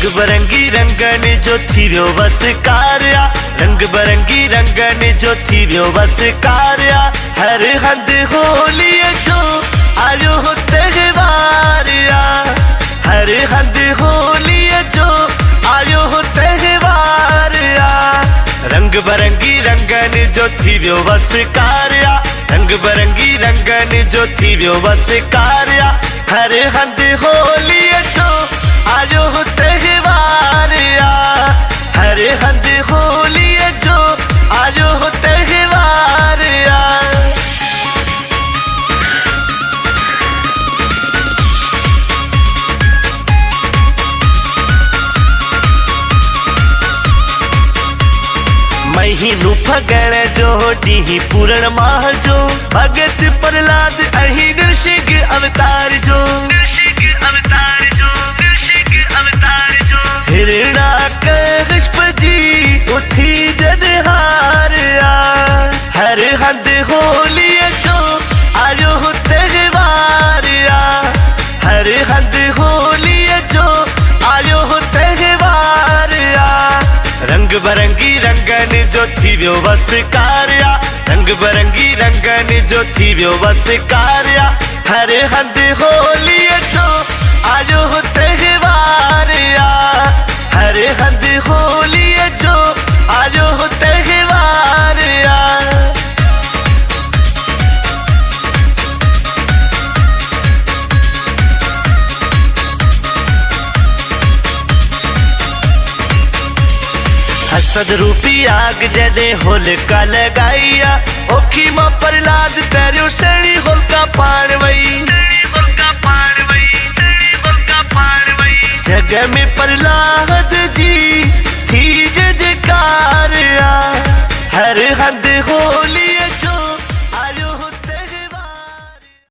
रंग बरंगी रंगन जो थी व्यो बस कार्या, रंग बरंगी रंगन जो थी व्यो बस कार्या। हर हंद होली जो आयो हो त्योहारिया, हर हंद होली जो आयो हो त्योहारिया। रंग बरंगी रंगन जो थी व्यो बस कार्या, रंग बरंगी रंगन जो थी व्यो बस कार्या। हर हंद होली जो आयो हो त्योहारिया, हर हंद होली जो आयो हो त्योहारिया। महीनू फगण जो ॾींहुं पूरण माह जो, भगत प्रहलाद अही नृसिंह अवतार जो, हिरण्याकश्यप जी उथी जनहारिया। हर हंद होली जो आयो हो त्योहारिया, हर हंद होली जो आयो हो त्योहारिया। रंग बरंगी रंगन जो थी व्यो बस कार्या, रंग बरंगी रंगन जो थी व्यो बस कार्या। हर हंद होली जो आयो हो त्योहारिया, हर हंद होली जो आयो हो त्योहारिया। हसद रूपी आग जदे होलिका लगाइया, ओखी मां प्रहलाद तेरियो सड़ी होलिका पाण वई। जग में प्रहलाद जी